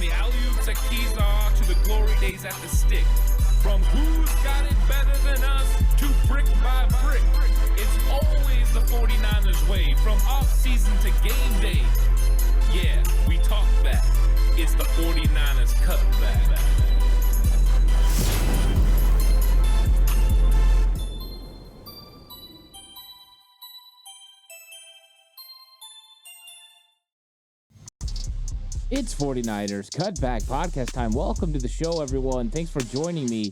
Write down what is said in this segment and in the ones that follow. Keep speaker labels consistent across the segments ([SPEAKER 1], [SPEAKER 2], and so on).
[SPEAKER 1] the alley-oops at Kezar to the glory days at the stick. From who's got it better than us to brick by brick. It's always the 49ers way, from off-season to game day. Yeah, we talk back. It's the 49ers Cutback.
[SPEAKER 2] It's 49ers Cutback podcast time. Welcome to the show, everyone. Thanks for joining me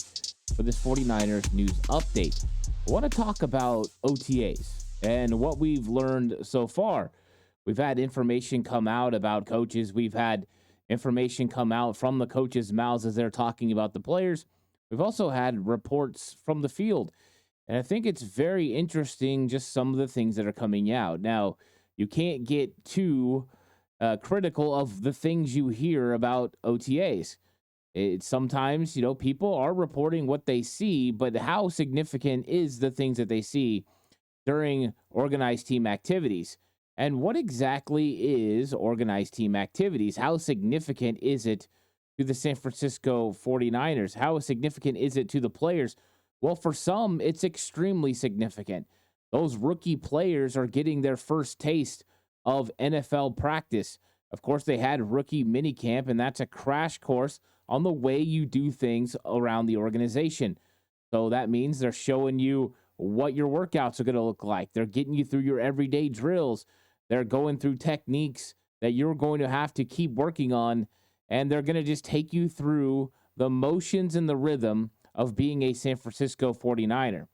[SPEAKER 2] for this 49ers news update. I want to talk about OTAs and what we've learned so far. We've had information come out about coaches. We've had information come out from the coaches' mouths as they're talking about the players. We've also had reports from the field. And I think it's very interesting, just some of the things that are coming out. Now, you can't get too critical of the things you hear about OTAs. It's sometimes, people are reporting what they see, but how significant is the things that they see during organized team activities? And what exactly is organized team activities? How significant is it to the San Francisco 49ers? How significant is it to the players? Well, for some, it's extremely significant. Those rookie players are getting their first taste of NFL practice. Of course, they had rookie minicamp, and that's a crash course on the way you do things around the organization. So that means they're showing you what your workouts are going to look like. They're getting you through your everyday drills. They're going through techniques that you're going to have to keep working on, and they're going to just take you through the motions and the rhythm of being a San Francisco 49er.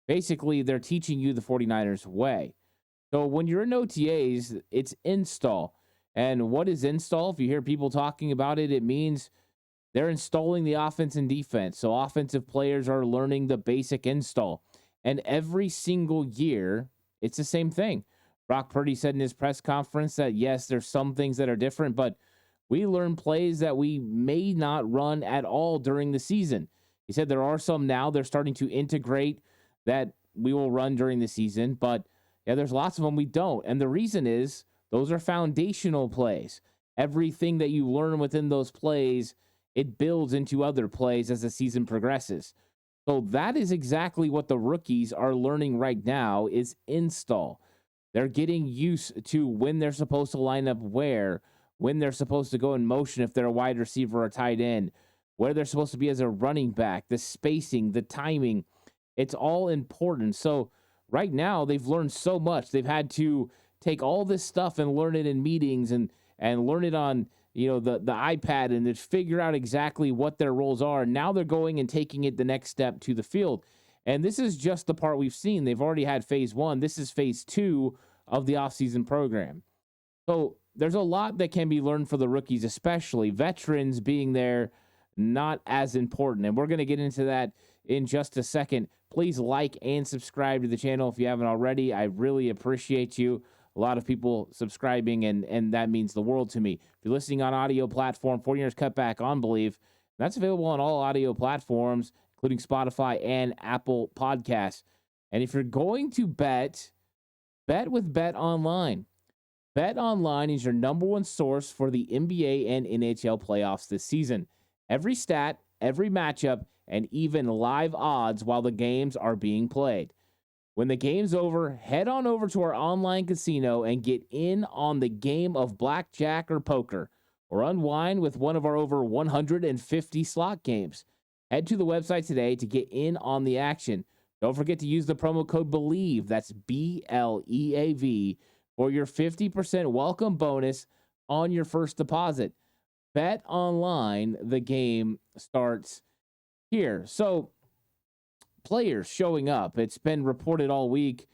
[SPEAKER 2] Basically, they're teaching you the 49ers way. So when you're in OTAs, it's install. And what is install? If you hear people talking about it, it means they're installing the offense and defense. So offensive players are learning the basic install. And every single year, it's the same thing. Brock Purdy said in his press conference that, yes, there's some things that are different, but we learn plays that we may not run at all during the season. He said there are some now they're starting to integrate that we will run during the season, but yeah, there's lots of them we don't. And the reason is those are foundational plays. Everything that you learn within those plays, it builds into other plays as the season progresses. So that is exactly what the rookies are learning right now is install. They're getting used to when they're supposed to line up where, when they're supposed to go in motion if they're a wide receiver or tight end, where they're supposed to be as a running back, the spacing, the timing. It's all important. So right now, they've learned so much. They've had to take all this stuff and learn it in meetings and learn it on, the iPad and just figure out exactly what their roles are. Now they're going and taking it the next step to the field. And this is just the part we've seen. They've already had phase one. This is phase two of the offseason program. So there's a lot that can be learned for the rookies, especially veterans being there, not as important. And we're going to get into that in just a second. Please like and subscribe to the channel if you haven't already. I really appreciate you. A lot of people subscribing, and that means the world to me. If you're listening on audio platform, 49ers Cutback on Believe, that's available on all audio platforms, including Spotify and Apple Podcasts. And if you're going to bet with Bet Online. Bet Online is your number one source for the NBA and NHL playoffs this season. Every stat, every matchup, and even live odds while the games are being played. When the game's over, head on over to our online casino and get in on the game of blackjack or poker, or unwind with one of our over 150 slot games. Head to the website today to get in on the action. Don't forget to use the promo code BELIEVE, that's BLEAV, for your 50% welcome bonus on your first deposit. Bet Online, the game starts here. So, players showing up. It's been reported all week,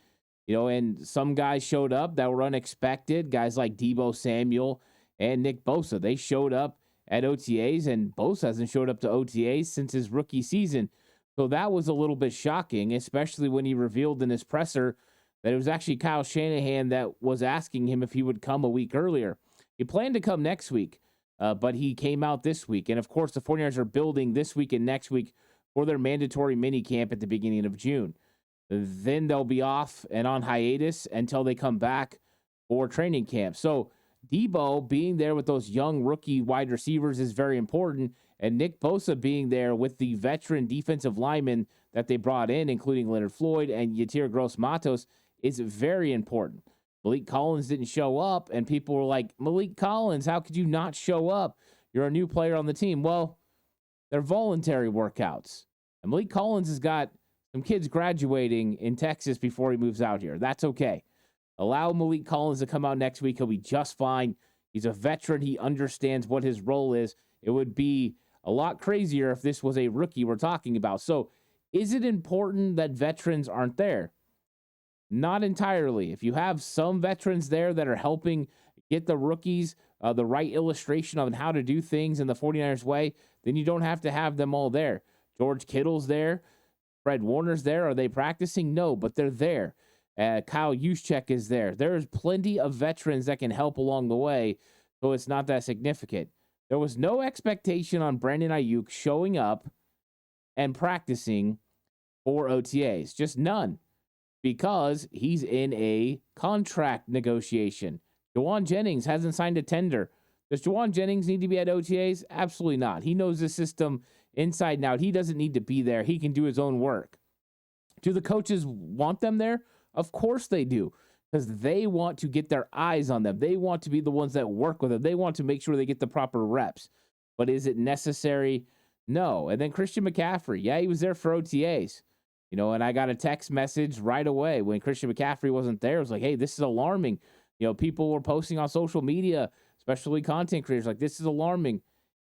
[SPEAKER 2] and some guys showed up that were unexpected. Guys like Deebo Samuel and Nick Bosa, they showed up at OTAs, and Bosa hasn't showed up to OTAs since his rookie season. So that was a little bit shocking, especially when he revealed in his presser that it was actually Kyle Shanahan that was asking him if he would come a week earlier. He planned to come next week, but he came out this week. And, of course, the 49ers are building this week and next week for their mandatory minicamp at the beginning of June. Then they'll be off and on hiatus until they come back for training camp. So Debo being there with those young rookie wide receivers is very important. And Nick Bosa being there with the veteran defensive linemen that they brought in, including Leonard Floyd and Yatir Gross-Matos, is very important. Malik Collins didn't show up, and people were like, Malik Collins, how could you not show up? You're a new player on the team. Well, they're voluntary workouts. And Malik Collins has got some kids graduating in Texas before he moves out here. That's okay. Allow Malik Collins to come out next week. He'll be just fine. He's a veteran. He understands what his role is. It would be a lot crazier if this was a rookie we're talking about. So is it important that veterans aren't there? Not entirely. If you have some veterans there that are helping get the rookies the right illustration on how to do things in the 49ers way, then you don't have to have them all there. George Kittle's there. Fred Warner's there. Are they practicing? No, but they're there. Kyle Juszczyk is there. There's plenty of veterans that can help along the way, so it's not that significant. There was no expectation on Brandon Ayuk showing up and practicing for OTAs. Just none. Because he's in a contract negotiation. Jawan Jennings hasn't signed a tender. Does Jawan Jennings need to be at OTAs? Absolutely not. He knows the system inside and out. He doesn't need to be there. He can do his own work. Do the coaches want them there? Of course they do, because they want to get their eyes on them. They want to be the ones that work with them. They want to make sure they get the proper reps. But is it necessary? No. And then Christian McCaffrey. Yeah, he was there for OTAs. And I got a text message right away when Christian McCaffrey wasn't there. It was like, hey, this is alarming. People were posting on social media, especially content creators, like, this is alarming.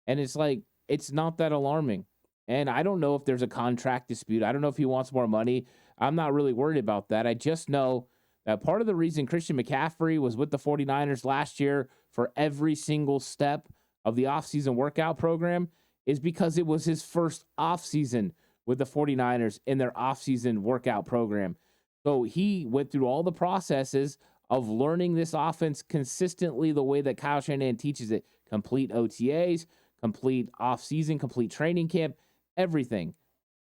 [SPEAKER 2] And it's like, it's not that alarming. And I don't know if there's a contract dispute. I don't know if he wants more money. I'm not really worried about that. I just know that part of the reason Christian McCaffrey was with the 49ers last year for every single step of the offseason workout program is because it was his first offseason with the 49ers in their offseason workout program. So he went through all the processes of learning this offense consistently the way that Kyle Shanahan teaches it. Complete OTAs, complete offseason, complete training camp, everything.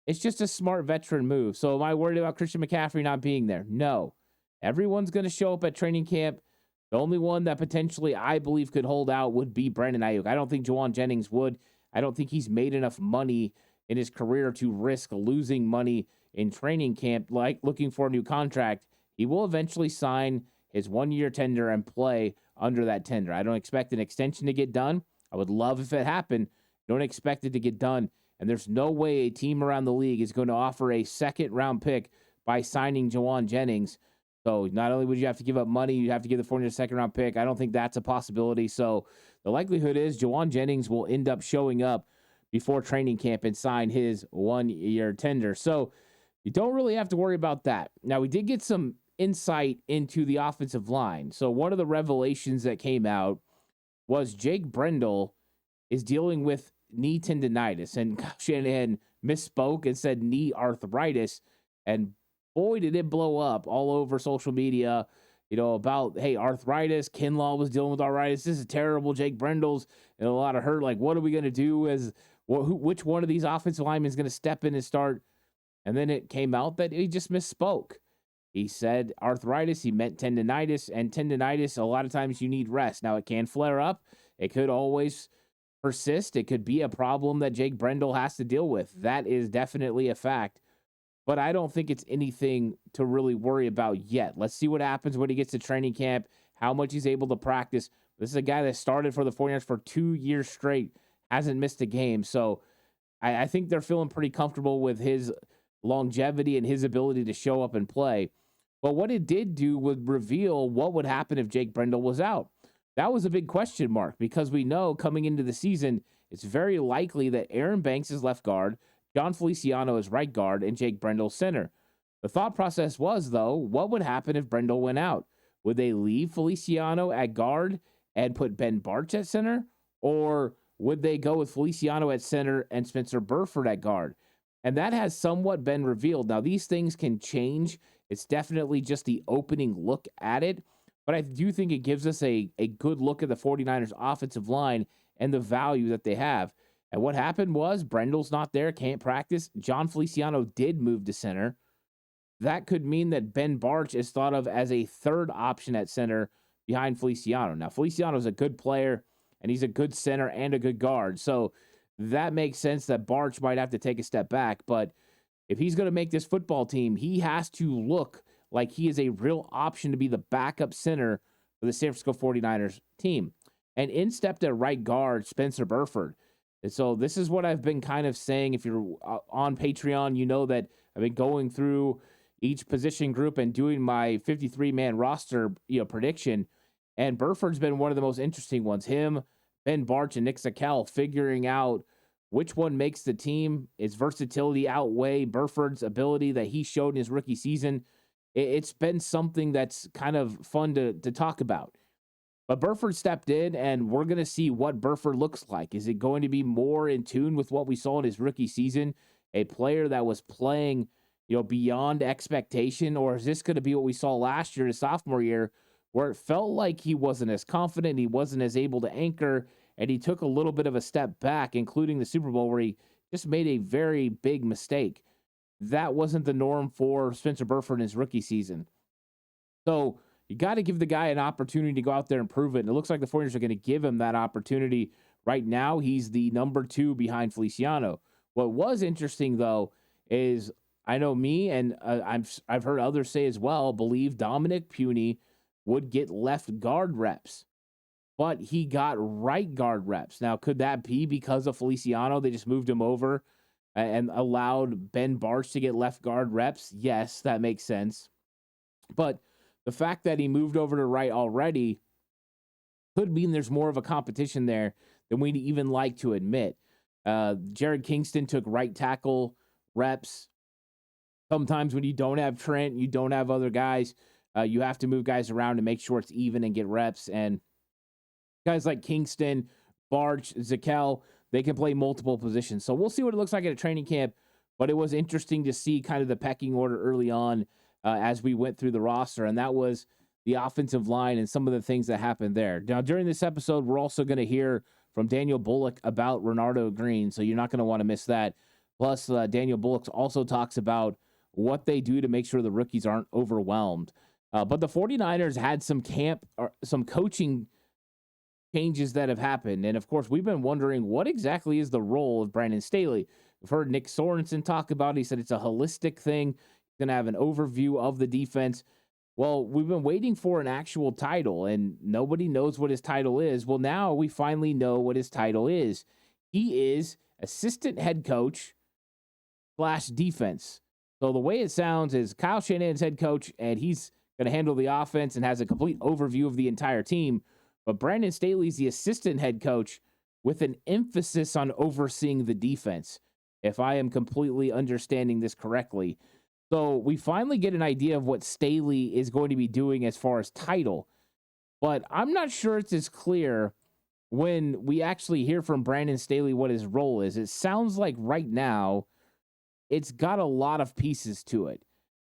[SPEAKER 2] It's just a smart veteran move. So am I worried about Christian McCaffrey not being there? No. Everyone's going to show up at training camp. The only one that potentially I believe could hold out would be Brandon Ayuk. I don't think Jawan Jennings would. I don't think he's made enough money in his career to risk losing money in training camp, like looking for a new contract. He will eventually sign his 1-year tender and play under that tender. I don't expect an extension to get done. I would love if it happened. Don't expect it to get done. And there's no way a team around the league is going to offer a second-round pick by signing Jawan Jennings. So not only would you have to give up money, you have to give the 49ers a second-round pick. I don't think that's a possibility. So the likelihood is Jawan Jennings will end up showing up before training camp and sign his 1-year tender. So you don't really have to worry about that. Now, we did get some insight into the offensive line. So one of the revelations that came out was Jake Brendel is dealing with knee tendonitis, and Shanahan misspoke and said knee arthritis, and boy, did it blow up all over social media, about, hey, arthritis. Kinlaw was dealing with arthritis. This is terrible. Jake Brendel's in a lot of hurt. Like, what are we going to do? Which one of these offensive linemen is going to step in and start? And then it came out that he just misspoke. He said arthritis. He meant tendonitis, and tendonitis, a lot of times you need rest. Now, it can flare up. It could always persist. It could be a problem that Jake Brendel has to deal with. That is definitely a fact. But I don't think it's anything to really worry about yet. Let's see what happens when he gets to training camp, how much he's able to practice. This is a guy that started for the 49ers for 2 years straight, hasn't missed a game. So I think they're feeling pretty comfortable with his longevity and his ability to show up and play. But what it did do would reveal what would happen if Jake Brendel was out. That was a big question mark, because we know coming into the season, it's very likely that Aaron Banks is left guard, John Feliciano is right guard, and Jake Brendel center. The thought process was, though, what would happen if Brendel went out? Would they leave Feliciano at guard and put Ben Bartch at center? Or would they go with Feliciano at center and Spencer Burford at guard? And that has somewhat been revealed. Now, these things can change. It's definitely just the opening look at it. But I do think it gives us a good look at the 49ers offensive line and the value that they have. And what happened was Brendel's not there, can't practice. John Feliciano did move to center. That could mean that Ben Bartch is thought of as a third option at center behind Feliciano. Now, Feliciano is a good player, and he's a good center and a good guard. So that makes sense that Barch might have to take a step back. But if he's going to make this football team, he has to look like he is a real option to be the backup center for the San Francisco 49ers team. And in stepped at right guard, Spencer Burford. And so this is what I've been kind of saying. If you're on Patreon, you know that I've been going through each position group and doing my 53-man roster, prediction. And Burford's been one of the most interesting ones. Him, Ben Barch, and Nick Zakelj figuring out which one makes the team. Its versatility outweigh Burford's ability that he showed in his rookie season. It's been something that's kind of fun to talk about. But Burford stepped in, and we're going to see what Burford looks like. Is it going to be more in tune with what we saw in his rookie season, a player that was playing, beyond expectation, or is this going to be what we saw last year, his sophomore year, where it felt like he wasn't as confident, he wasn't as able to anchor, and he took a little bit of a step back, including the Super Bowl, where he just made a very big mistake. That wasn't the norm for Spencer Burford in his rookie season. So you got to give the guy an opportunity to go out there and prove it. And it looks like the 49ers are going to give him that opportunity. Right now, he's the number 2 behind Feliciano. What was interesting, though, is I know me, and I've heard others say as well, believe Dominic Puny would get left guard reps. But he got right guard reps. Now, could that be because of Feliciano? They just moved him over and allowed Ben Barch to get left guard reps? Yes, that makes sense. But the fact that he moved over to right already could mean there's more of a competition there than we'd even like to admit. Jared Kingston took right tackle reps. Sometimes when you don't have Trent, you don't have other guys, you have to move guys around to make sure it's even and get reps. And guys like Kingston, Barch, Zakelj, they can play multiple positions. So we'll see what it looks like at a training camp. But it was interesting to see kind of the pecking order early on as we went through the roster. And that was the offensive line and some of the things that happened there. Now, during this episode, we're also going to hear from Daniel Bullock about Renardo Green. So you're not going to want to miss that. Plus, Daniel Bullock also talks about what they do to make sure the rookies aren't overwhelmed. But the 49ers had some some coaching changes that have happened. And of course, we've been wondering what exactly is the role of Brandon Staley. We've heard Nick Sorensen talk about it. He said it's a holistic thing. He's going to have an overview of the defense. Well, we've been waiting for an actual title, and nobody knows what his title is. Well, now we finally know what his title is. He is assistant head coach / defense. So the way it sounds is Kyle Shanahan's head coach, and he's going to handle the offense and has a complete overview of the entire team. But Brandon Staley's the assistant head coach with an emphasis on overseeing the defense, if I am completely understanding this correctly. So we finally get an idea of what Staley is going to be doing as far as title. But I'm not sure it's as clear when we actually hear from Brandon Staley what his role is. It sounds like right now it's got a lot of pieces to it.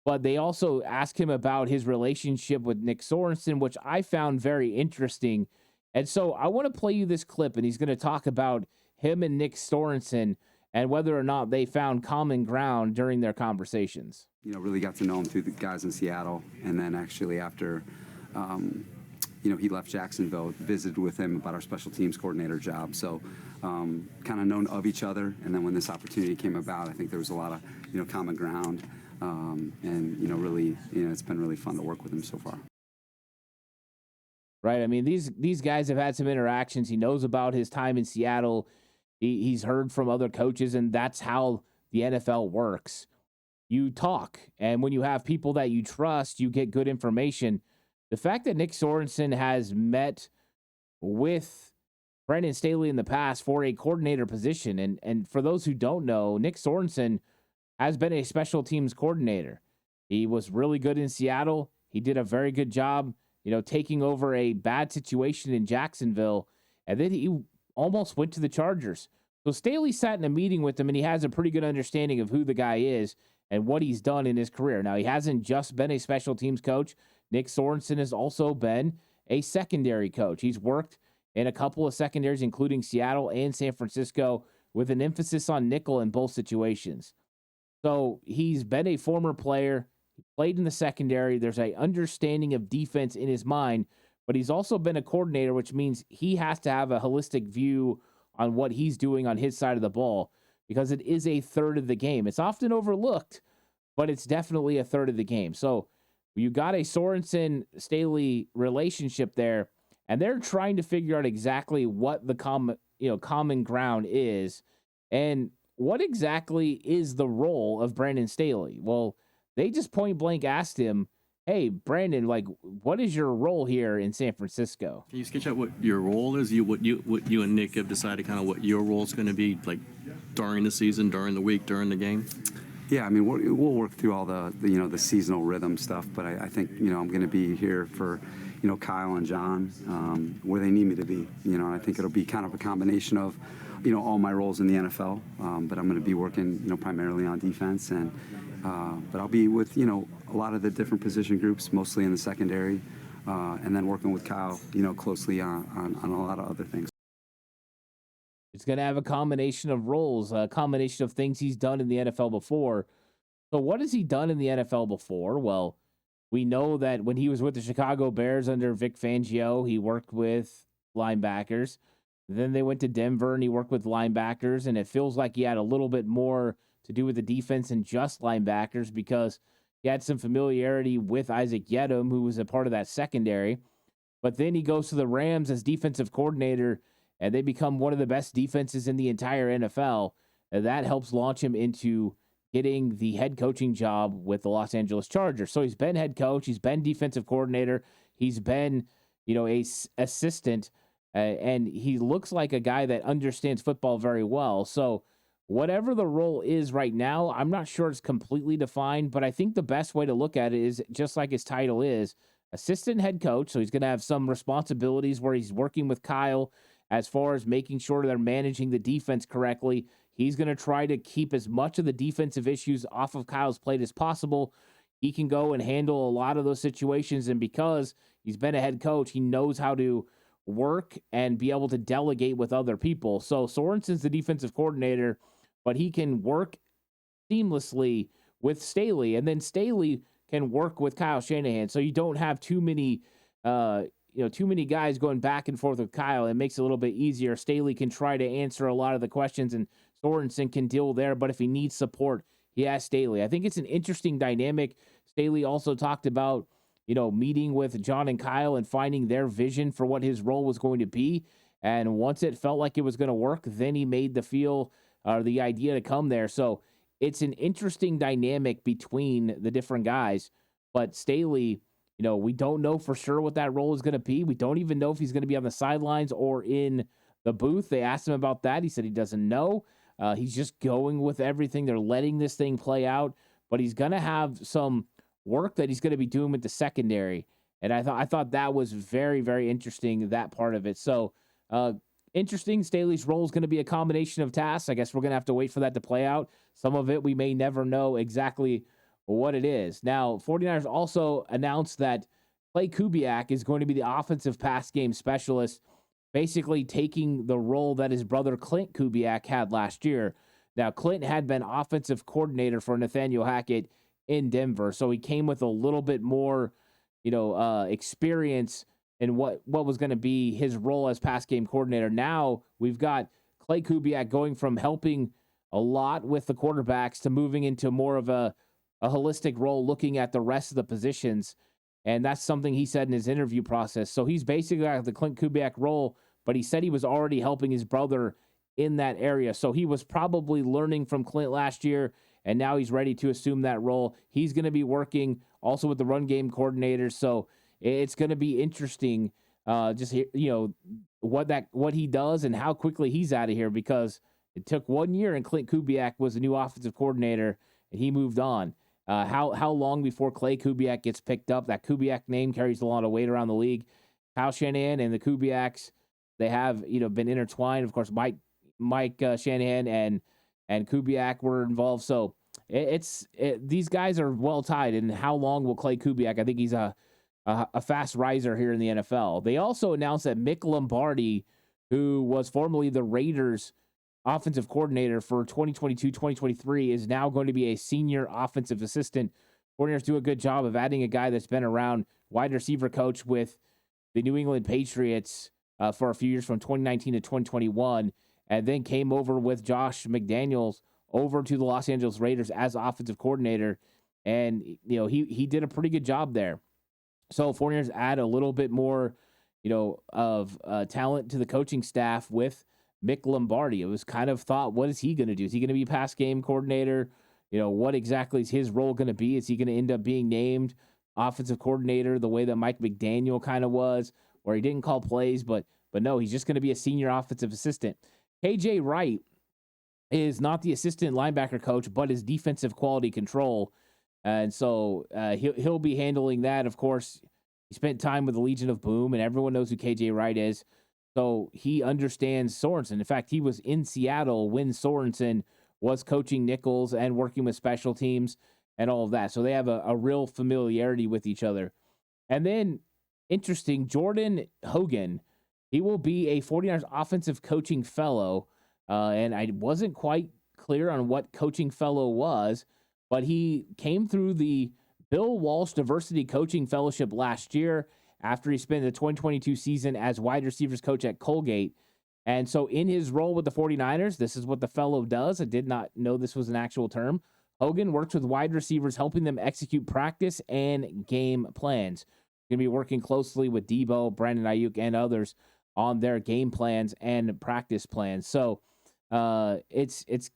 [SPEAKER 2] But they also ask him about his relationship with Nick Sorensen, which I found very interesting. And so I want to play you this clip, and he's going to talk about him and Nick Sorensen and whether or not they found common ground during their conversations.
[SPEAKER 3] Really got to know him through the guys in Seattle. And then actually after, he left Jacksonville, visited with him about our special teams coordinator job. So kind of known of each other. And then when this opportunity came about, I think there was a lot of, common ground. Really, it's been really fun to work with him so far.
[SPEAKER 2] Right. I mean, these guys have had some interactions. He knows about his time in Seattle. He's heard from other coaches, and that's how the NFL works. You talk, and when you have people that you trust, you get good information. The fact that Nick Sorensen has met with Brandon Staley in the past for a coordinator position, and for those who don't know, Nick Sorensen has been a special teams coordinator. He was really good in Seattle. He did a very good job, taking over a bad situation in Jacksonville, and then he almost went to the Chargers. So Staley sat in a meeting with him, and he has a pretty good understanding of who the guy is and what he's done in his career. Now, he hasn't just been a special teams coach. Nick Sorensen has also been a secondary coach. He's worked in a couple of secondaries, including Seattle and San Francisco, with an emphasis on nickel in both situations. So he's been a former player. He played in the secondary. There's an understanding of defense in his mind. but he's also been a coordinator, which means he has to have a holistic view on what he's doing on his side of the ball because it is a third of the game. It's often overlooked, but it's definitely a third of the game. So you got a Sorensen-Staley relationship there, and they're trying to figure out exactly what the common ground is and what exactly is the role of Brandon Staley. Well, they just point blank asked him, hey, Brandon, like, what is your role here in San Francisco?
[SPEAKER 4] Can you sketch out what your role is? What you and Nick have decided kind of what your role is going to be, like during the season, during the week, during the game?
[SPEAKER 3] Yeah, I mean, we'll work through all the seasonal rhythm stuff, but I think, I'm going to be here for, Kyle and John, where they need me to be. I think it'll be kind of a combination of, all my roles in the NFL, but I'm going to be working, primarily on defense, and but I'll be with, a lot of the different position groups, mostly in the secondary, and then working with Kyle, closely on a lot of other things.
[SPEAKER 2] It's going to have a combination of roles, a combination of things he's done in the NFL before. So what has he done in the NFL before? Well, we know that when he was with the Chicago Bears under Vic Fangio, he worked with linebackers. Then they went to Denver and he worked with linebackers, and it feels like he had a little bit more to do with the defense than just linebackers because he had some familiarity with Isaac Gurendo, who was a part of that secondary. But then he goes to the Rams as defensive coordinator, and they become one of the best defenses in the entire NFL. And that helps launch him into getting the head coaching job with the Los Angeles Chargers. So he's been head coach, he's been defensive coordinator, he's been, a assistant, and he looks like a guy that understands football very well. So whatever the role is right now, I'm not sure it's completely defined, but I think the best way to look at it is just like his title is assistant head coach. So he's going to have some responsibilities where he's working with Kyle as far as making sure they're managing the defense correctly. He's going to try to keep as much of the defensive issues off of Kyle's plate as possible. He can go and handle a lot of those situations, and because he's been a head coach, he knows how to work and be able to delegate with other people. So Sorensen's the defensive coordinator, but he can work seamlessly with Staley, and then Staley can work with Kyle Shanahan. So you don't have too many guys going back and forth with Kyle. It makes it a little bit easier. Staley can try to answer a lot of the questions, and Sorensen can deal there. But if he needs support, he has Staley. I think it's an interesting dynamic. Staley also talked about, meeting with John and Kyle and finding their vision for what his role was going to be. And once it felt like it was going to work, then he made the idea to come there. So it's an interesting dynamic between the different guys. But Staley, we don't know for sure what that role is going to be. We don't even know if he's going to be on the sidelines or in the booth. They asked him about that. He said he doesn't know. He's just going with everything. They're letting this thing play out, but he's going to have some work that he's going to be doing with the secondary. And I thought that was very, very interesting, that part of it. So interesting. Staley's role is going to be a combination of tasks. I guess we're going to have to wait for that to play out. Some of it we may never know exactly what it is. Now, 49ers also announced that Clay Kubiak is going to be the offensive pass game specialist, basically taking the role that his brother Clint Kubiak had last year. Now, Clint had been offensive coordinator for Nathaniel Hackett in Denver, so he came with a little bit more, experience in what was going to be his role as pass game coordinator. Now we've got Clay Kubiak going from helping a lot with the quarterbacks to moving into more of a holistic role, looking at the rest of the positions. And that's something he said in his interview process. So he's basically got the Clint Kubiak role, but he said he was already helping his brother in that area. So he was probably learning from Clint last year, and now he's ready to assume that role. He's going to be working also with the run game coordinators. So it's going to be interesting what he does and how quickly he's out of here, because it took 1 year and Clint Kubiak was the new offensive coordinator and he moved on. How long before Clay Kubiak gets picked up? That Kubiak name carries a lot of weight around the league. Kyle Shanahan and the Kubiaks, they have been intertwined. Of course, Mike Shanahan and Kubiak were involved. So these guys are well tied. And how long will Clay Kubiak? I think he's a fast riser here in the NFL. They also announced that Mick Lombardi, who was formerly the Raiders offensive coordinator for 2022-2023, is now going to be a senior offensive assistant. Coordinators do a good job of adding a guy that's been around, wide receiver coach with the New England Patriots for a few years from 2019 to 2021, and then came over with Josh McDaniels over to the Los Angeles Raiders as offensive coordinator. And, he did a pretty good job there. So 49ers add a little bit more, of talent to the coaching staff with Mick Lombardi. It was kind of thought, what is he going to do? Is he going to be pass game coordinator? What exactly is his role going to be? Is he going to end up being named offensive coordinator the way that Mike McDaniel kind of was, where he didn't call plays, but no, he's just going to be a senior offensive assistant. KJ Wright is not the assistant linebacker coach, but is defensive quality control. And so he'll be handling that. Of course, he spent time with the Legion of Boom, and everyone knows who KJ Wright is. So he understands Sorensen. In fact, he was in Seattle when Sorensen was coaching nickels and working with special teams and all of that. So they have a real familiarity with each other. And then, interesting, Jordan Hogan, he will be a 49ers offensive coaching fellow. And I wasn't quite clear on what coaching fellow was, but he came through the Bill Walsh Diversity Coaching Fellowship last year after he spent the 2022 season as wide receivers coach at Colgate. And so in his role with the 49ers, this is what the fellow does. I did not know this was an actual term. Hogan works with wide receivers, helping them execute practice and game plans. Going to be working closely with Debo, Brandon Ayuk, and others on their game plans and practice plans. So it's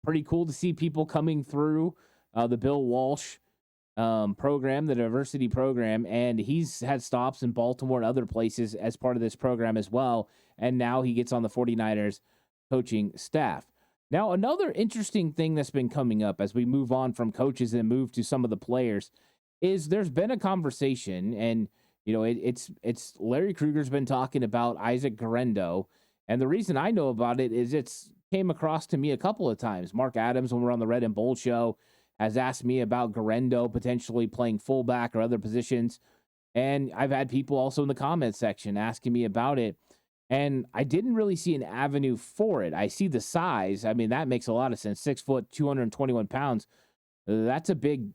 [SPEAKER 2] pretty cool to see people coming through the Bill Walsh program, the diversity program, and he's had stops in Baltimore and other places as part of this program as well, and now he gets on the 49ers coaching staff. Now, another interesting thing that's been coming up as we move on from coaches and move to some of the players is there's been a conversation, and it's Larry Krueger's been talking about Isaac Gurendo, and the reason I know about it is it's came across to me a couple of times. Mark Adams, when we're on the Red and Bold show, has asked me about Gurendo potentially playing fullback or other positions. And I've had people also in the comments section asking me about it. And I didn't really see an avenue for it. I see the size. I mean, that makes a lot of sense. 6 foot, 221 pounds. That's a big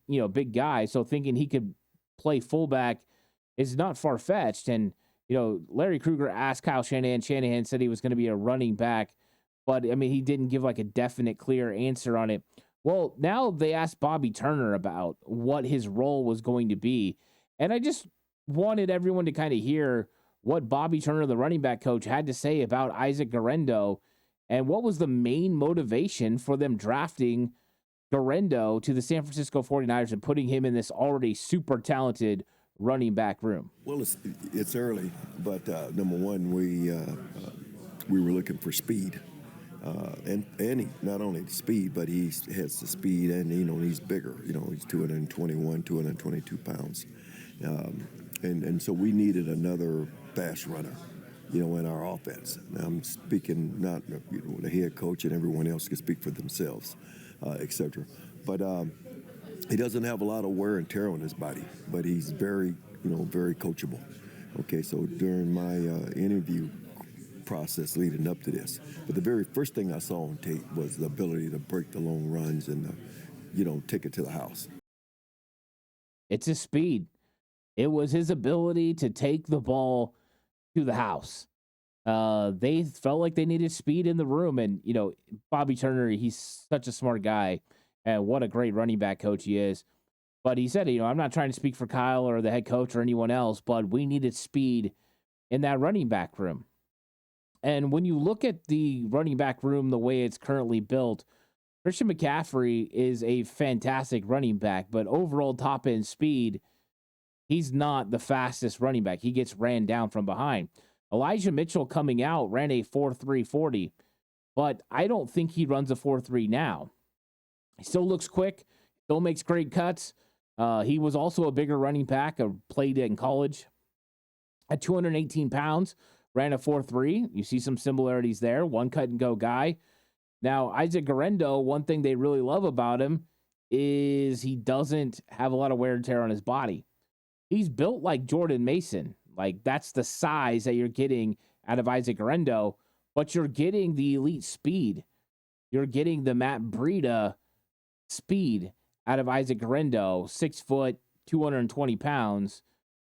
[SPEAKER 2] guy. So thinking he could play fullback is not far-fetched. And, Larry Krueger asked Kyle Shanahan. Shanahan said he was going to be a running back. But, I mean, he didn't give like a definite, clear answer on it. Well, now they asked Bobby Turner about what his role was going to be. And I just wanted everyone to kind of hear what Bobby Turner, the running back coach, had to say about Isaac Gurendo and what was the main motivation for them drafting Gurendo to the San Francisco 49ers and putting him in this already super talented running back room.
[SPEAKER 5] Well, it's early, but number one, we were looking for speed. And he, not only the speed, but he has the speed, and he's bigger. He's 221, 222 pounds, and so we needed another fast runner, in our offense. Now I'm speaking not the head coach and everyone else can speak for themselves, etc. But he doesn't have a lot of wear and tear on his body, but he's very very coachable. Okay, so during my interview process leading up to this, but the very first thing I saw on tape was the ability to break the long runs and take it to the house.
[SPEAKER 2] It's his speed. It was his ability to take the ball to the house. They felt like they needed speed in the room, and Bobby Turner, he's such a smart guy, and what a great running back coach he is. But he said, I'm not trying to speak for Kyle or the head coach or anyone else, but we needed speed in that running back room. And when you look at the running back room, the way it's currently built, Christian McCaffrey is a fantastic running back, but overall top end speed, he's not the fastest running back. He gets ran down from behind. Elijah Mitchell coming out ran a 4.3 40, but I don't think he runs a 4.3 now. He still looks quick, still makes great cuts. He was also a bigger running back, played in college at 218 pounds. Ran a 4.3. You see some similarities there. One cut and go guy. Now, Isaac Gurendo, one thing they really love about him is he doesn't have a lot of wear and tear on his body. He's built like Jordan Mason. Like, that's the size that you're getting out of Isaac Gurendo, but you're getting the elite speed. You're getting the Matt Breida speed out of Isaac Gurendo, 6 foot, 220 pounds.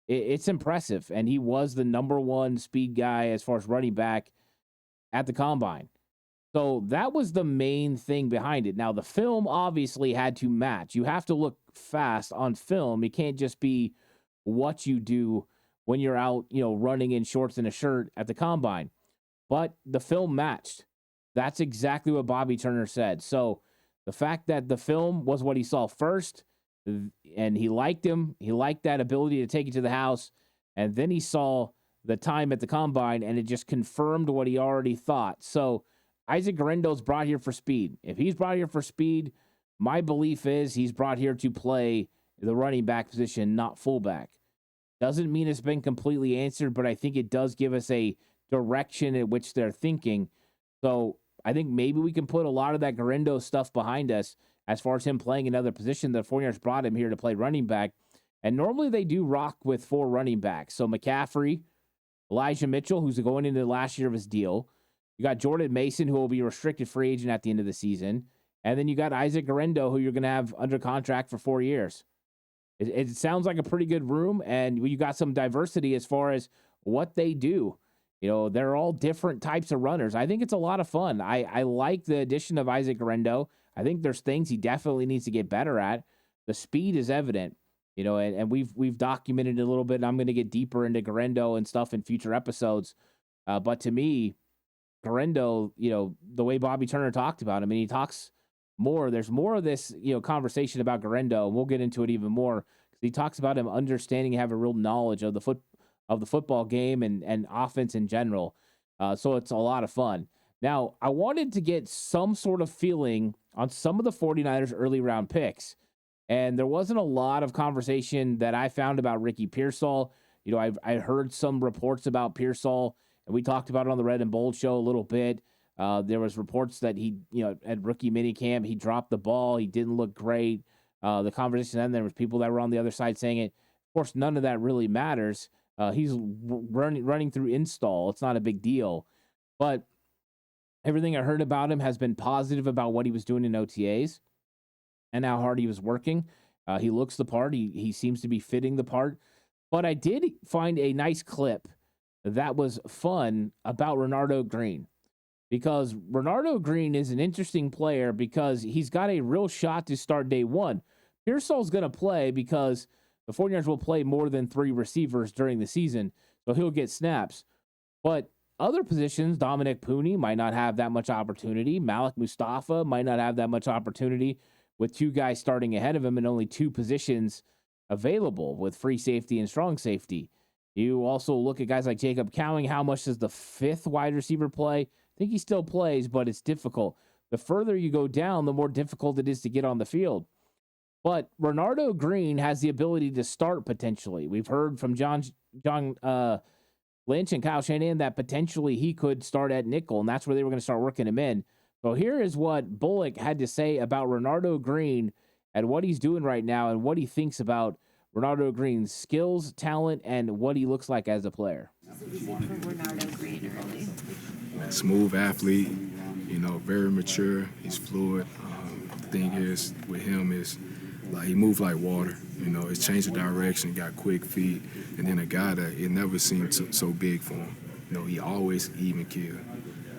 [SPEAKER 2] it's impressive. And he was the number one speed guy as far as running back at the combine. So that was the main thing behind it. Now, the film obviously had to match. You have to look fast on film. It can't just be what you do when you're out, running in shorts and a shirt at the combine. But the film matched. That's exactly what Bobby Turner said. So the fact that the film was what he saw first, and he liked him, he liked that ability to take it to the house, and then he saw the time at the combine, and it just confirmed what he already thought. So Isaac Gurendo's brought here for speed. If he's brought here for speed, my belief is he's brought here to play the running back position, not fullback. Doesn't mean it's been completely answered, but I think it does give us a direction in which they're thinking. So I think maybe we can put a lot of that Gurendo stuff behind us as far as him playing another position. The 49ers brought him here to play running back. And normally they do rock with 4 running backs. So McCaffrey, Elijah Mitchell, who's going into the last year of his deal. You got Jordan Mason, who will be a restricted free agent at the end of the season. And then you got Isaac Gurendo, who you're going to have under contract for 4 years. It sounds like a pretty good room, and you got some diversity as far as what they do. They're all different types of runners. I think it's a lot of fun. I like the addition of Isaac Gurendo. I think there's things he definitely needs to get better at. The speed is evident, and we've documented it a little bit. And I'm going to get deeper into Gurendo and stuff in future episodes. But to me, Gurendo, the way Bobby Turner talked about him, and he talks more. There's more of this, conversation about Gurendo, and we'll get into it even more because he talks about him understanding and having real knowledge of the football game and offense in general. So it's a lot of fun. Now, I wanted to get some sort of feeling on some of the 49ers early round picks, and there wasn't a lot of conversation that I found about Ricky Pearsall. I heard some reports about Pearsall, and we talked about it on the Red and Bold show a little bit. There was reports that he, at rookie minicamp, he dropped the ball. He didn't look great. The conversation then, there was people that were on the other side saying it. Of course, none of that really matters. He's running through install. It's not a big deal. But everything I heard about him has been positive about what he was doing in OTAs and how hard he was working. He looks the part. He seems to be fitting the part. But I did find a nice clip that was fun about Renardo Green, because Renardo Green is an interesting player because he's got a real shot to start day one. Pearsall's going to play because the 49ers will play more than 3 receivers during the season, so he'll get snaps. But other positions, Dominic Pooney might not have that much opportunity. Malik Mustafa might not have that much opportunity with 2 guys starting ahead of him and only 2 positions available with free safety and strong safety. You also look at guys like Jacob Cowing. How much does the 5th wide receiver play? I think he still plays, but it's difficult. The further you go down, the more difficult it is to get on the field. But Renardo Green has the ability to start potentially. We've heard from John Lynch and Kyle Shanahan that potentially he could start at nickel, and that's where they were going to start working him in. So here is what Bullock had to say about Renardo Green and what he's doing right now and what he thinks about Renardo Green's skills, talent, and what he looks like as a player.
[SPEAKER 6] Renardo Green early.
[SPEAKER 7] Smooth athlete, very mature. He's fluid. The thing is with him is he moves like water. It's changed the direction, got quick feet, and then a guy that it never seemed so big for him. He always even kill.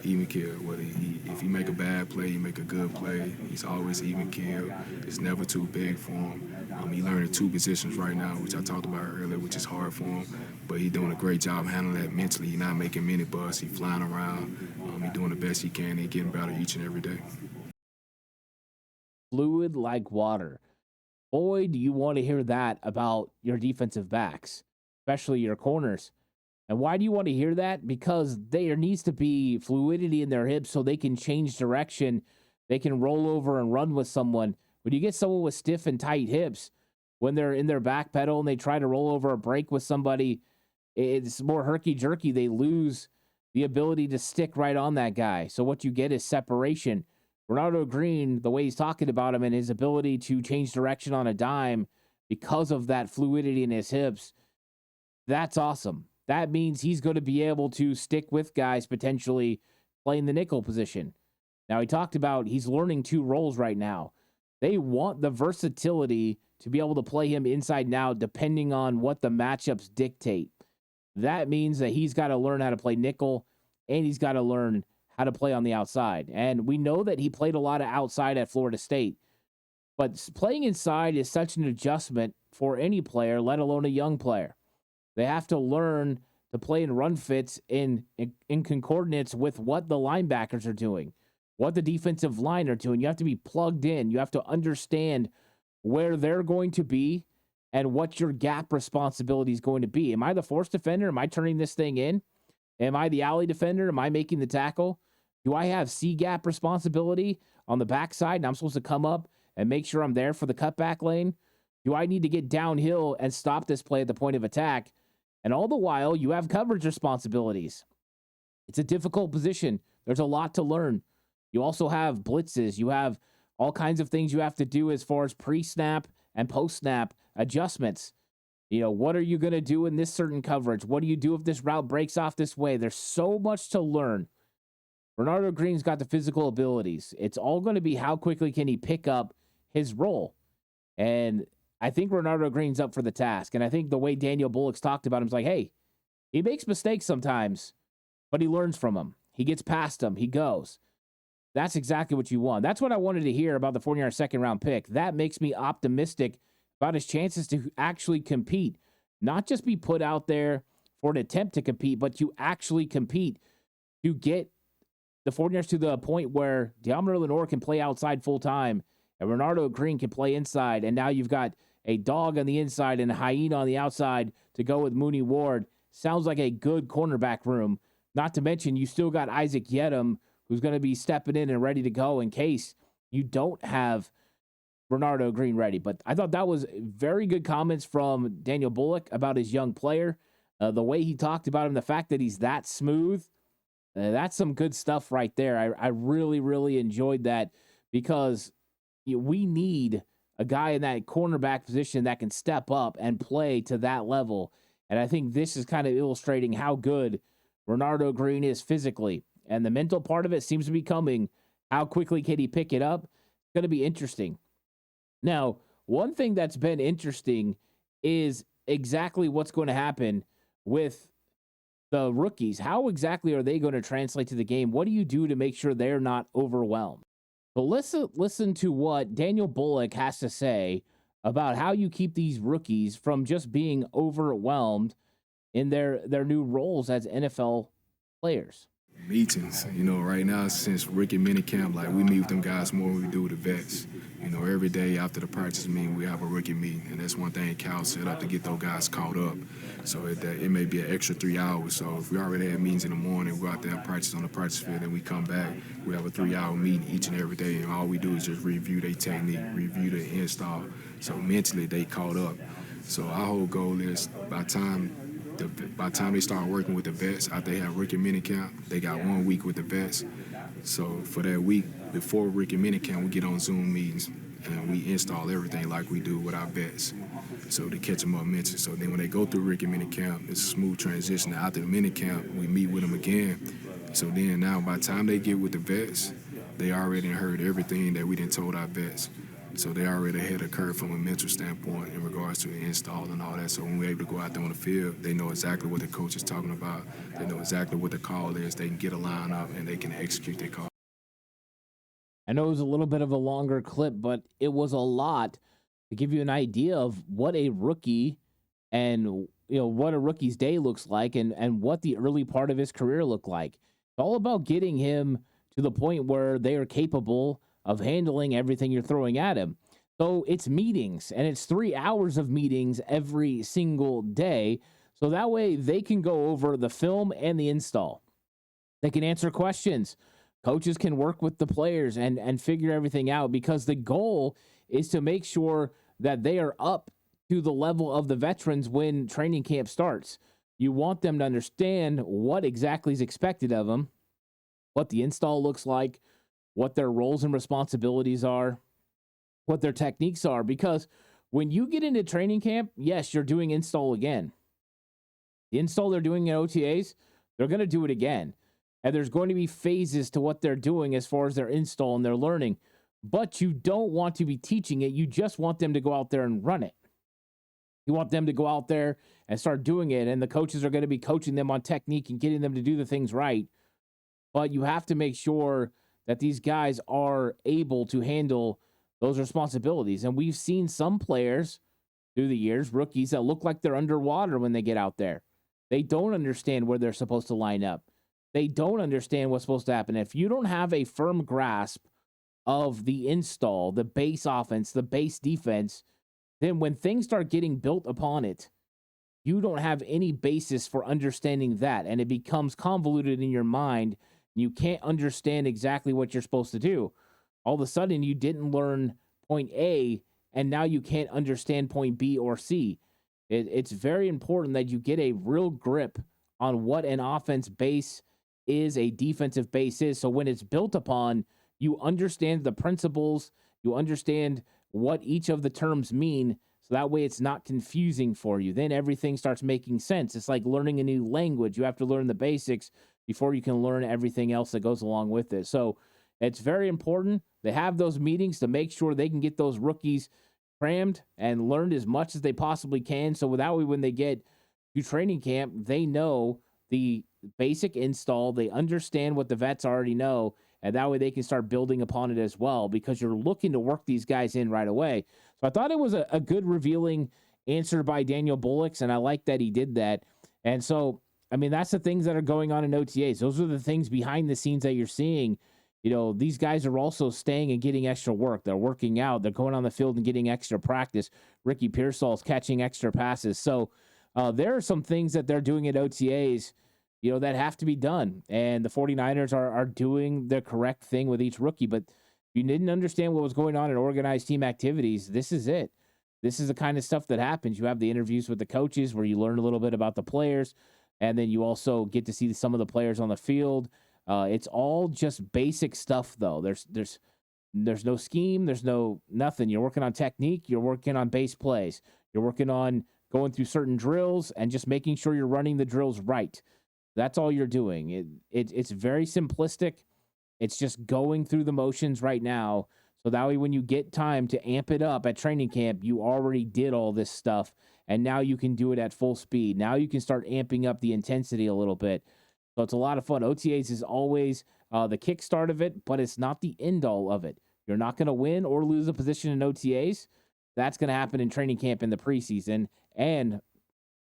[SPEAKER 7] Whether if he make a bad play, he make a good play. He's always even kill. It's never too big for him. He learned 2 positions right now, which I talked about earlier, which is hard for him. But he's doing a great job handling that mentally. He's not making many busts. He's flying around. He's doing the best he can. He's getting better each and every day.
[SPEAKER 2] Fluid like water. Boy, do you want to hear that about your defensive backs, especially your corners. And why do you want to hear that? Because there needs to be fluidity in their hips so they can change direction. They can roll over and run with someone. When you get someone with stiff and tight hips, when they're in their back pedal and they try to roll over or break with somebody, it's more herky-jerky. They lose the ability to stick right on that guy. So what you get is separation. Renardo Green, the way he's talking about him and his ability to change direction on a dime because of that fluidity in his hips, that's awesome. That means he's going to be able to stick with guys potentially playing the nickel position. Now, he talked about he's learning 2 roles right now. They want the versatility to be able to play him inside now, depending on what the matchups dictate. That means that he's got to learn how to play nickel, and he's got to learn how to play on the outside. And we know that he played a lot of outside at Florida State, but playing inside is such an adjustment for any player, let alone a young player. They have to learn to play in run fits in concordance with what the linebackers are doing, what the defensive line are doing. You have to be plugged in. You have to understand where they're going to be and what your gap responsibility is going to be. Am I the force defender? Am I turning this thing in? Am I the alley defender? Am I making the tackle? Do I have C gap responsibility on the backside and I'm supposed to come up and make sure I'm there for the cutback lane? Do I need to get downhill and stop this play at the point of attack? And all the while, you have coverage responsibilities. It's a difficult position. There's a lot to learn. You also have blitzes. You have all kinds of things you have to do as far as pre-snap and post-snap adjustments. You know, what are you going to do in this certain coverage? What do you do if this route breaks off this way? There's so much to learn. Bernardo Green's got the physical abilities. It's all going to be how quickly can he pick up his role. And I think Bernardo Green's up for the task. And I think the way Daniel Bullock's talked about him is like, hey, he makes mistakes sometimes, but he learns from them. He gets past them. He goes. That's exactly what you want. That's what I wanted to hear about the 49ers second-round pick. That makes me optimistic about his chances to actually compete, not just be put out there for an attempt to compete, but to actually compete to get the 49ers to the point where Deommodore Lenoir can play outside full-time and Bernardo Green can play inside, and now you've got a dog on the inside and a hyena on the outside to go with Mooney Ward. Sounds like a good cornerback room. Not to mention, you still got Isaac Yedem, who's going to be stepping in and ready to go in case you don't have Bernardo Green ready. But I thought that was very good comments from Daniel Bullock about his young player. The way he talked about him, the fact that he's that smooth, that's some good stuff right there. I really, really enjoyed that because we need a guy in that cornerback position that can step up and play to that level. And I think this is kind of illustrating how good Bernardo Green is physically. And the mental part of it seems to be coming. How quickly can he pick it up? It's going to be interesting. Now, one thing that's been interesting is exactly what's going to happen with the rookies. How exactly are they going to translate to the game? What do you do to make sure they're not overwhelmed? But listen to what Daniel Bullock has to say about how you keep these rookies from just being overwhelmed in their new roles as NFL players.
[SPEAKER 7] Meetings, right now since rookie minicamp, like we meet with them guys more than we do with the vets. Every day after the practice meeting, we have a rookie meeting, and that's one thing Cal set up to get those guys caught up. So it may be an extra 3 hours. So if we already have meetings in the morning, we go out there and practice on the practice field, and we come back, we have a 3-hour meeting each and every day, and all we do is just review their technique, review the install. So mentally, they caught up. So our whole goal is by the time they start working with the vets, after they have rookie minicamp, they got 1 week with the vets. So for that week, before rookie minicamp, we get on Zoom meetings and we install everything like we do with our vets, so to catch them up mentally. So then when they go through rookie minicamp, it's a smooth transition. After the minicamp, we meet with them again. So then now by the time they get with the vets, they already heard everything that we done told our vets. So they already ahead of the curve from a mental standpoint in regards to the install and all that. So when we're able to go out there on the field, they know exactly what the coach is talking about. They know exactly what the call is. They can get a line up and they can execute their call.
[SPEAKER 2] I know it was a little bit of a longer clip, but it was a lot to give you an idea of what a rookie and what a rookie's day looks like and what the early part of his career looked like. It's all about getting him to the point where they are capable of handling everything you're throwing at him. So it's meetings, and it's 3 hours of meetings every single day. So that way they can go over the film and the install. They can answer questions. Coaches can work with the players and figure everything out, because the goal is to make sure that they are up to the level of the veterans when training camp starts. You want them to understand what exactly is expected of them, what the install looks like, what their roles and responsibilities are, what their techniques are. Because when you get into training camp, yes, you're doing install again. The install they're doing at OTAs, they're going to do it again. And there's going to be phases to what they're doing as far as their install and their learning. but you don't want to be teaching it. You just want them to go out there and run it. You want them to go out there and start doing it, and the coaches are going to be coaching them on technique and getting them to do the things right. But you have to make sure that these guys are able to handle those responsibilities. And we've seen some players through the years, rookies, that look like they're underwater when they get out there. They don't understand where they're supposed to line up. They don't understand what's supposed to happen. If you don't have a firm grasp of the install, the base offense, the base defense, then when things start getting built upon it, you don't have any basis for understanding that. And it becomes convoluted in your mind. You can't understand exactly what you're supposed to do. All of a sudden, you didn't learn point A, and now you can't understand point B or C. It's very important that you get a real grip on what an offense base is, a defensive base is. So when it's built upon, you understand the principles, you understand what each of the terms mean, so that way it's not confusing for you. Then everything starts making sense. It's like learning a new language. You have to learn the basics before you can learn everything else that goes along with it. So it's very important. They have those meetings to make sure they can get those rookies crammed and learned as much as they possibly can. So that way, when they get to training camp, they know the basic install. They understand what the vets already know, and that way they can start building upon it as well, because you're looking to work these guys in right away. So I thought it was a good revealing answer by Daniel Bullocks, and I like that he did that. And so, I mean, that's the things that are going on in OTAs. Those are the things behind the scenes that you're seeing. You know, these guys are also staying and getting extra work. They're working out. They're going on the field and getting extra practice. Ricky Pearsall's catching extra passes. So there are some things that they're doing at OTAs, you know, that have to be done. And the 49ers are doing the correct thing with each rookie. But if you didn't understand what was going on in organized team activities, this is it. This is the kind of stuff that happens. You have the interviews with the coaches where you learn a little bit about the players, and then you also get to see some of the players on the field. It's all just basic stuff, though. There's no scheme. There's no nothing. You're working on technique. You're working on base plays. You're working on going through certain drills and just making sure you're running the drills right. That's all you're doing. It's very simplistic. It's just going through the motions right now. So that way, when you get time to amp it up at training camp, you already did all this stuff, and now you can do it at full speed. Now you can start amping up the intensity a little bit. So it's a lot of fun. OTAs is always the kickstart of it, but it's not the end all of it. You're not going to win or lose a position in OTAs. That's going to happen in training camp in the preseason and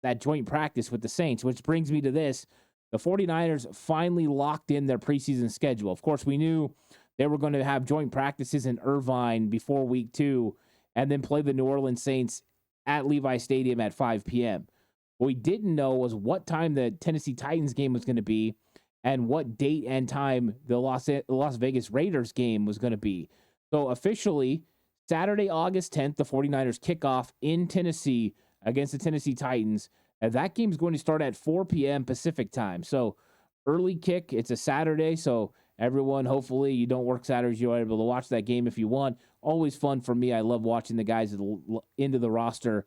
[SPEAKER 2] that joint practice with the Saints, which brings me to this. The 49ers finally locked in their preseason schedule. Of course, we knew they were going to have joint practices in Irvine before week 2 and then play the New Orleans Saints at Levi Stadium at 5 p.m. What we didn't know was what time the Tennessee Titans game was going to be and what date and time the Las Vegas Raiders game was going to be. So officially, Saturday, August 10th, the 49ers kick off in Tennessee against the Tennessee Titans. And that game is going to start at 4 p.m. Pacific time. So early kick. It's a Saturday, so everyone, hopefully you don't work Saturdays. You're able to watch that game if you want. Always fun for me. I love watching the guys into the roster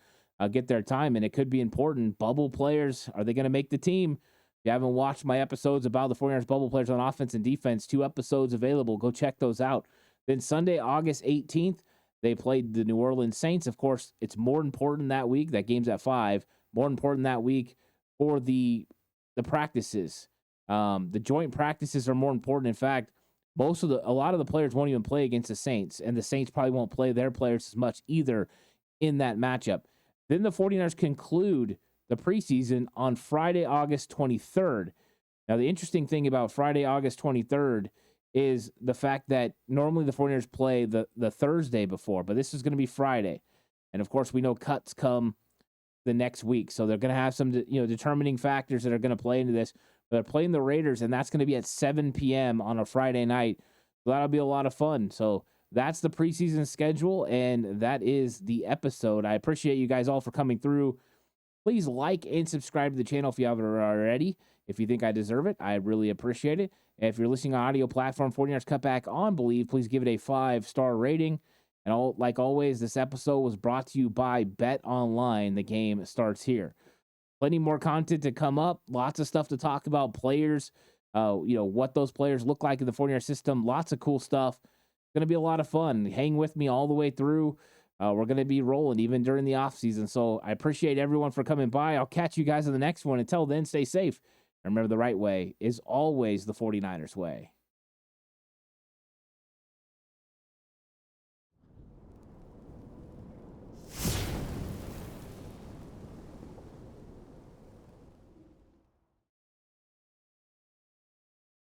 [SPEAKER 2] get their time, and it could be important. Bubble players, are they going to make the team? If you haven't watched my episodes about the 49ers bubble players on offense and defense, 2 episodes available. Go check those out. Then Sunday, August 18th, they played the New Orleans Saints. Of course, it's more important that week. That game's at 5. More important that week for the practices. The joint practices are more important. In fact, a lot of the players won't even play against the Saints, and the Saints probably won't play their players as much either in that matchup. Then the 49ers conclude the preseason on Friday, August 23rd. Now, the interesting thing about Friday, August 23rd is the fact that normally the 49ers play the Thursday before, but this is going to be Friday. And, of course, we know cuts come the next week, so they're going to have some determining factors that are going to play into this. They're playing the Raiders, and that's going to be at 7 p.m. on a Friday night. So that'll be a lot of fun. So that's the preseason schedule, and that is the episode. I appreciate you guys all for coming through. Please like and subscribe to the channel if you haven't already. If you think I deserve it, I really appreciate it. And if you're listening on audio platform, 49ers Cutback on Believe, please give it a 5-star rating. And like always, this episode was brought to you by Bet Online. The game starts here. Plenty more content to come up. Lots of stuff to talk about. Players, what those players look like in the 49ers system. Lots of cool stuff. It's going to be a lot of fun. Hang with me all the way through. We're going to be rolling even during the off season. So I appreciate everyone for coming by. I'll catch you guys in the next one. Until then, stay safe. Remember, the right way is always the 49ers way.